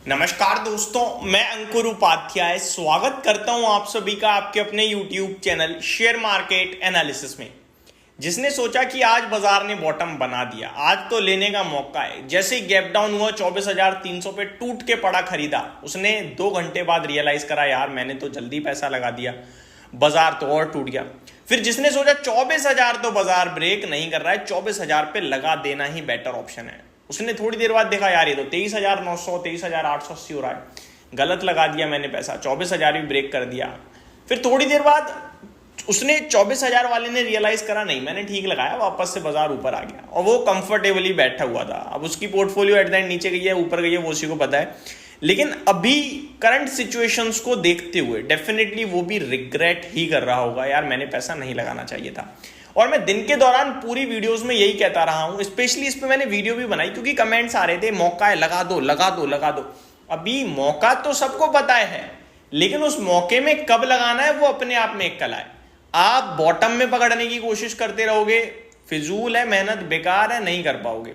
नमस्कार दोस्तों, मैं अंकुर उपाध्याय स्वागत करता हूं आप सभी का आपके अपने YouTube channel share market analysis में। जिसने सोचा कि आज बाजार ने बॉटम बना दिया, आज तो लेने का मौका है, जैसे ही गैप डाउन हुआ 24,300 पे टूट के पड़ा खरीदा, उसने 2 घंटे बाद रियलाइज करा यार मैंने तो जल्दी पैसा लगा दिया, बाजार तो और टूट गया। फिर जिसने सोचा 24,000 तो बाजार ब्रेक नहीं कर रहा है, 24,000 पे लगा देना ही बेटर ऑप्शन है, उसने थोड़ी देर बाद देखा यार ये तो 23,900 23,880 हो रहा है, गलत लगा दिया मैंने पैसा, 24,000 भी ब्रेक कर दिया। फिर थोड़ी देर बाद उसने 24,000 वाले ने रियलाइज करा नहीं मैंने ठीक लगाया, वापस से बाजार ऊपर आ गया और वो कंफर्टेबली बैठा हुआ था। अब उसकी पोर्टफोलियो एट द एंड नीचे गई है ऊपर गई है वो उसी को पता है, लेकिन अभी करंट सिचुएशंस को देखते हुए डेफिनेटली वो भी रिग्रेट ही कर रहा होगा यार मैंने पैसा नहीं लगाना चाहिए था। और मैं दिन के दौरान पूरी वीडियोस में यही कहता रहा हूं, स्पेशली इस पे मैंने वीडियो भी बनाई क्योंकि कमेंट्स आ रहे थे मौका है लगा दो लगा दो लगा दो। अभी मौका तो सबको पता है, लेकिन उस मौके में कब लगाना है वो अपने आप में एक कला है। आप बॉटम में पकड़ने की कोशिश करते रहोगे, फिजूल है, मेहनत बेकार है, नहीं कर पाओगे।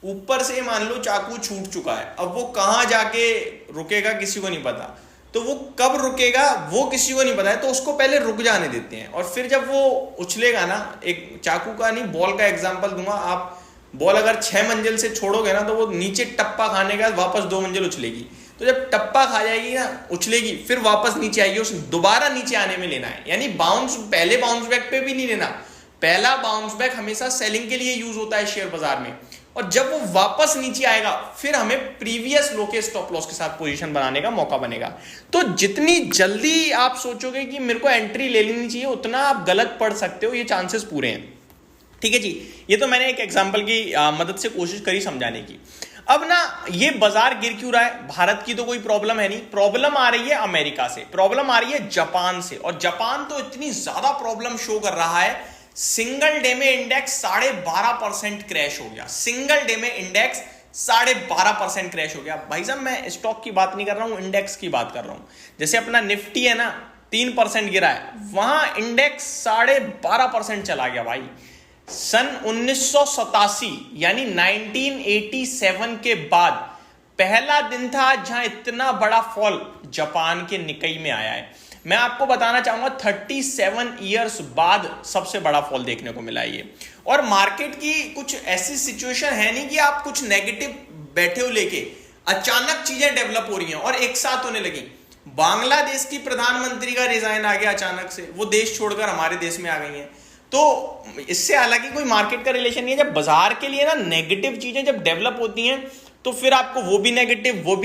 ऊपर से मान लो चाकू छूट चुका है, अब वो कहां जाके रुकेगा किसी को नहीं पता, तो वो कब रुकेगा वो किसी को नहीं पता है, तो उसको पहले रुक जाने देते हैं और फिर जब वो उछलेगा ना, एक चाकू का नहीं बॉल का एग्जांपल दूंगा, आप बॉल अगर 6 मंजिल से छोड़ोगे ना तो वो नीचे टप्पा खाने के बाद वापस 2 मंजिल उछलेगी, तो जब टप्पा खा जाएगी ना उछलेगी फिर वापस नीचे आएगी, उसे दोबारा नीचे आने में लेना है। यानी पहले बाउंस बैक पे भी नहीं लेना, पहला बाउंस बैक हमेशा सेलिंग के लिए यूज होता है शेयर बाजार में, और जब वो वापस नीचे आएगा फिर हमें प्रीवियस लो के स्टॉप लॉस के साथ पोजीशन बनाने का मौका बनेगा। तो जितनी जल्दी आप सोचोगे कि मेरे को एंट्री ले लेनी चाहिए उतना आप गलत पड़ सकते हो, ये चांसेस पूरे हैं। ठीक है जी, ये तो मैंने एक एग्जांपल की मदद से कोशिश करी समझाने की। अब ना ये बाजार गिर क्यों रहा है, भारत की तो कोई प्रॉब्लम है नहीं, प्रॉब्लम आ रही है अमेरिका से, प्रॉब्लम आ रही है जापान से, और जापान तो इतनी ज्यादा प्रॉब्लम शो कर रहा है, सिंगल डे में इंडेक्स 12.5% क्रैश हो गया, सिंगल डे में इंडेक्स 12.5% क्रैश हो गया। भाई साहब मैं स्टॉक की बात नहीं कर रहा हूं, इंडेक्स की बात कर रहा हूं। जैसे अपना निफ्टी है ना 3% गिरा है, वहां इंडेक्स 12.5% चला गया भाई। सन 1987 यानी 1987 के बाद पहला दिन था जहां इतना बड़ा फॉल जापान के निकाई में आया है। मैं आपको बताना चाहूंगा 37 ईयर्स बाद सबसे बड़ा फॉल देखने को मिला ये। और मार्केट की कुछ ऐसी सिचुएशन है नहीं कि आप कुछ नेगेटिव बैठे हो लेके, अचानक चीजें डेवलप हो रही हैं और एक साथ होने लगी। बांग्लादेश की प्रधानमंत्री का रिजाइन आ गया अचानक से, वो देश छोड़कर हमारे देश में आ गई हैं। तो इससे हालांकि कोई मार्केट का रिलेशन नहीं है, जब बाजार के लिए ना नेगेटिव चीजें जब डेवलप होती हैं तो फिर आपको वो भी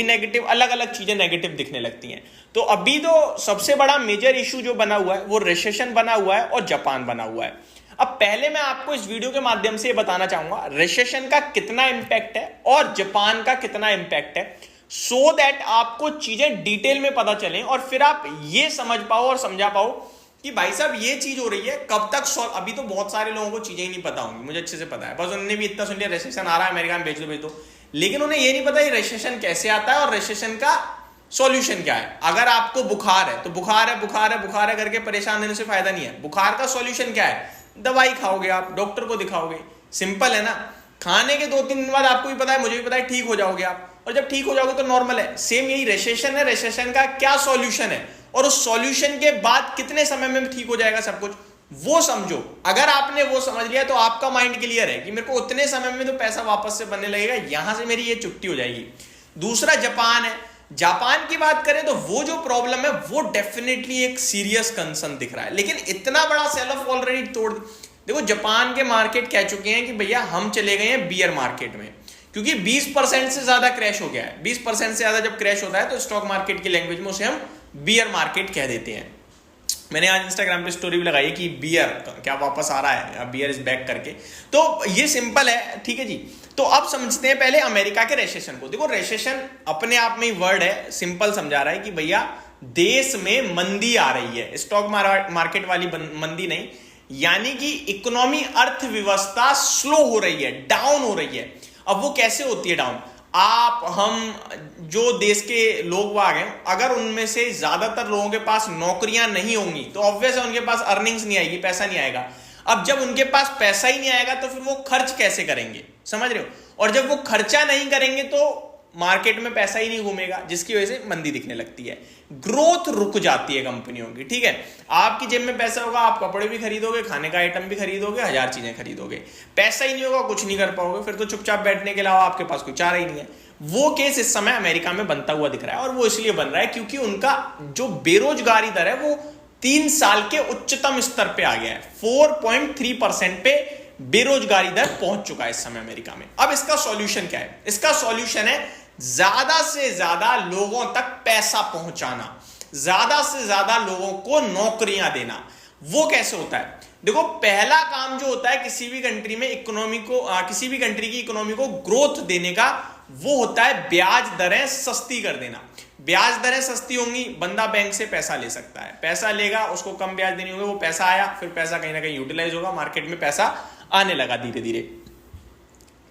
नेगेटिव अलग अलग चीजें नेगेटिव दिखने लगती हैं। तो अभी तो सबसे बड़ा मेजर इशू जो बना हुआ है वो रिसेशन बना हुआ है और जापान बना हुआ है। अब पहले मैं आपको इस वीडियो के माध्यम से ये बताना चाहूंगा रिसेशन का कितना इंपैक्ट है और जापान का कितना इंपैक्ट है, सो दैट आपको चीजें डिटेल में पता चलें और फिर आप ये समझ पाओ और समझा पाओ कि भाई साहब ये चीज हो रही है कब तक सॉल्व। अभी तो बहुत सारे लोगों को चीजें ही नहीं पता होंगी, मुझे अच्छे से पता है, बस उन्होंने भी इतना सुन लिया रिसेशन आ रहा है अमेरिका में भेज दो, लेकिन उन्हें ये नहीं पता ये रिसेशन कैसे आता है और रिसेशन का सॉल्यूशन क्या है। अगर आपको बुखार है तो बुखार है करके परेशान होने से फायदा नहीं है, बुखार का सॉल्यूशन क्या है, दवाई खाओगे आप, डॉक्टर को दिखाओगे, सिंपल है ना। खाने के 2-3 दिन बाद आपको भी पता है मुझे भी पता है ठीक हो जाओगे आप, और जब ठीक हो जाओगे तो नॉर्मल है। सेम यही रिसेशन है, रिसेशन का क्या सॉल्यूशन है और उस सॉल्यूशन के बाद कितने समय में ठीक हो जाएगा सब कुछ, वो समझो। अगर आपने वो समझ लिया तो आपका माइंड क्लियर है कि मेरे को उतने समय में तो पैसा वापस से बनने लगेगा, यहां से मेरी ये छुट्टी हो जाएगी। दूसरा जापान है, जापान की बात करें तो वो जो प्रॉब्लम है वो डेफिनेटली एक सीरियस कंसर्न दिख रहा है, लेकिन इतना बड़ा सेल ऑफ ऑलरेडी तोड़। देखो जापान के मार्केट कह चुके हैं कि भैया हम चले गए हैं बियर मार्केट में, क्योंकि 20% से ज्यादा क्रैश हो गया है। 20% से ज्यादा जब क्रैश होता है तो स्टॉक मार्केट की लैंग्वेज में उसे हम बियर मार्केट कह देते हैं। मैंने आज इंस्टाग्राम पे स्टोरी भी लगाई कि बियर क्या वापस आ रहा है, बियर इज बैक करके, तो ये सिंपल है। ठीक है जी, तो अब समझते हैं पहले अमेरिका के रिसेशन को। देखो रिसेशन अपने आप में ही वर्ड है, सिंपल समझा रहा है कि भैया देश में मंदी आ रही है, स्टॉक मार्केट वाली मंदी नहीं, यानी कि इकोनॉमी अर्थव्यवस्था स्लो हो रही है, डाउन हो रही है। अब वो कैसे होती है डाउन, आप हम जो देश के लोग वाग हैं, अगर उनमें से ज्यादातर लोगों के पास नौकरियां नहीं होंगी तो ऑब्वियस है उनके पास अर्निंग्स नहीं आएगी, पैसा नहीं आएगा। अब जब उनके पास पैसा ही नहीं आएगा तो फिर वो खर्च कैसे करेंगे, समझ रहे हो। और जब वो खर्चा नहीं करेंगे तो मार्केट में पैसा ही नहीं घूमेगा, जिसकी वजह से मंदी दिखने लगती है, ग्रोथ रुक जाती है कंपनियों की। ठीक है, आपकी जेब में पैसा होगा, आप कपड़े भी खरीदोगे, खाने का आइटम भी खरीदोगे, 1000 चीजें खरीदोगे। पैसा ही नहीं होगा, कुछ नहीं कर पाओगे, फिर तो चुपचाप बैठने के अलावा आपके पास कोई चारा ही नहीं है। वो केस इस समय अमेरिका में बनता हुआ दिख रहा है, और वो इसलिए बन रहा है क्योंकि उनका जो बेरोजगारी दर है वो 3 साल के उच्चतम स्तर पे आ गया है। 4.3% पे बेरोजगारी दर पहुंच चुका है इस समय अमेरिका में। अब इसका सॉल्यूशन क्या है? इसका सॉल्यूशन है ज्यादा से ज्यादा लोगों तक पैसा पहुंचाना, ज्यादा से ज्यादा लोगों को नौकरियां देना। वो कैसे होता है? देखो, पहला काम जो होता है किसी भी कंट्री में इकोनॉमी को किसी भी कंट्री की इकोनॉमी को ग्रोथ देने का, वो होता है ब्याज दरें सस्ती कर देना। ब्याज दरें सस्ती होंगी, बंदा बैंक से पैसा ले सकता है, पैसा लेगा, उसको कम ब्याज देनी होगी, वो पैसा आया, फिर पैसा कहीं ना कहीं यूटिलाइज होगा, मार्केट में पैसा आने लगा धीरे धीरे।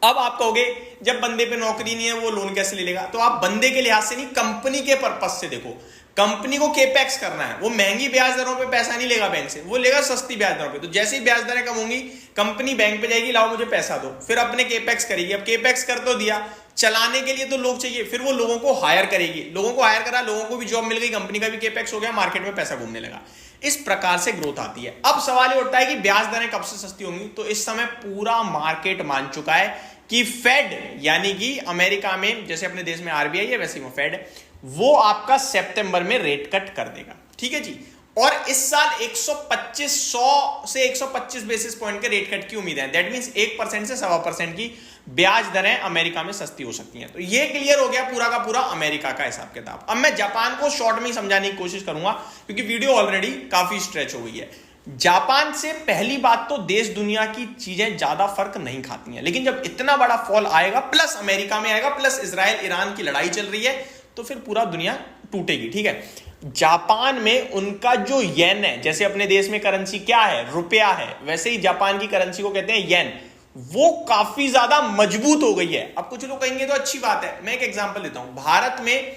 अब आप कहोगे जब बंदे पे नौकरी नहीं है वो लोन कैसे ले लेगा? तो आप बंदे के लिहाज से नहीं, कंपनी के पर्पज से देखो। कंपनी को केपेक्स करना है, वो महंगी ब्याज दरों पे पैसा नहीं लेगा बैंक से, वो लेगा सस्ती ब्याज दरों पे। तो जैसे ही ब्याज दरें कम होंगी, कंपनी बैंक पे जाएगी, लाओ मुझे पैसा दो, फिर अपने केपेक्स करेगी। अब केपेक्स कर तो दिया, चलाने के लिए तो लोग चाहिए, फिर वो लोगों को हायर करेगी, लोगों को हायर करा, लोगों को भी जॉब मिल गई, कंपनी का भी केपेक्स हो गया, मार्केट में पैसा घूमने लगा। इस प्रकार से ग्रोथ आती है। अब सवाल ये उठता है कि ब्याज दरें कब से सस्ती होंगी? तो इस समय पूरा मार्केट मान चुका है कि फेड, यानी कि अमेरिका में जैसे अपने देश में आरबीआई है, वैसे ही वो फेड, वो आपका सितंबर में रेट कट कर देगा। ठीक है जी। और इस साल 100 से 125 बेसिस पॉइंट के रेट कट की उम्मीद है। दैट मींस 1% से 1.25% की ब्याज दरें अमेरिका में सस्ती हो सकती हैं। तो ये क्लियर हो गया पूरा का पूरा अमेरिका का हिसाब किताब। अब मैं जापान को शॉर्ट में ही समझाने की कोशिश करूंगा क्योंकि वीडियो ऑलरेडी काफी स्ट्रेच हो गई है। जापान से पहली बात तो देश दुनिया की चीजें ज्यादा फर्क नहीं खाती हैं, लेकिन जब इतना बड़ा फॉल आएगा, प्लस अमेरिका में आएगा, प्लस इजराइल ईरान की लड़ाई चल रही है, तो फिर पूरा दुनिया टूटेगी। ठीक है, जापान में उनका जो येन है, जैसे अपने देश में करेंसी क्या है, रुपया है, वैसे ही जापान की करेंसी को कहते हैं येन, वो काफी ज्यादा मजबूत हो गई है। अब कुछ लोग कहेंगे तो अच्छी बात है, मैं एक एग्जांपल देता हूं। भारत में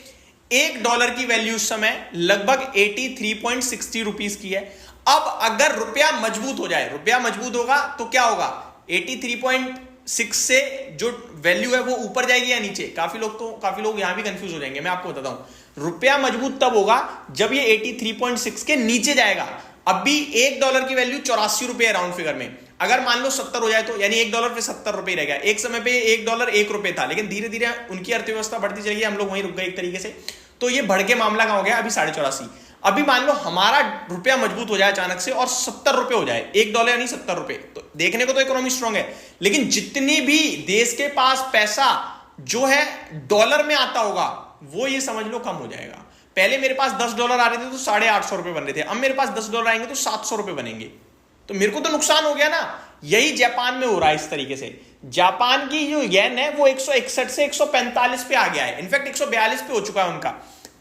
$1 की वैल्यू इस समय लगभग 83.60 रुपीस की है। अब अगर रुपया मजबूत हो जाए, रुपया मजबूत होगा तो क्या होगा? 83.6 से जो वैल्यू है वो ऊपर जाएगी या नीचे? काफी लोग यहां भी कंफ्यूज हो जाएंगे। मैं आपको बताता हूं, रुपया मजबूत तब होगा जब ये 83.6 के नीचे जाएगा। अभी $1 की वैल्यू 84 रुपए राउंड फिगर में, अगर मान लो 70 हो जाए तो यानी $1 पे 70 रुपए रह गया। एक समय पे $1 1 रुपए था, लेकिन धीरे धीरे उनकी अर्थव्यवस्था बढ़ती चली गई, हम लोग वहीं रुक गए एक तरीके से, तो ये बढ़ के मामला कहां हो गया? अभी 84.5। अभी मान लो हमारा रुपया मजबूत हो जाए अचानक से और 70 रुपए हो जाए, $1 यानी 70 रुपए, तो देखने को तो इकोनॉमी स्ट्रांग है, लेकिन जितनी भी देश के पास पैसा जो है डॉलर में आता होगा, वो ये समझ लो कम हो जाएगा। पहले मेरे पास $10 आ रहे थे तो $850 रुपए बन रहे थे, अब मेरे पास $10 आएंगे तो $700 रुपए बनेंगे, तो मेरे को तो नुकसान हो गया ना। यही जापान में हो रहा है इस तरीके से। जापान की जो येन है वो 161 से 145 पे आ गया है, इनफैक्ट 142 पे हो चुका है उनका।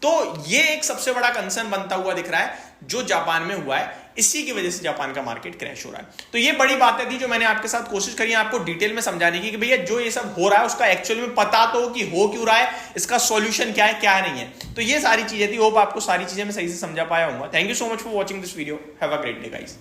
तो ये एक सबसे बड़ा कंसर्न बनता हुआ दिख रहा है जो जापान में हुआ है, इसी की वजह से जापान का मार्केट क्रैश हो रहा है। तो ये बड़ी बातें थी जो मैंने आपके साथ कोशिश करी है आपको डिटेल में समझाने की कि भैया जो ये सब हो रहा है उसका एक्चुअल में पता तो हो कि हो क्यों रहा है, इसका सॉल्यूशन क्या है क्या नहीं है। तो ये सारी चीजें थी, होप आपको सारी चीजें मैं सही से समझा पाया हूँ। Thank you so much for watching this video, have a great day guys.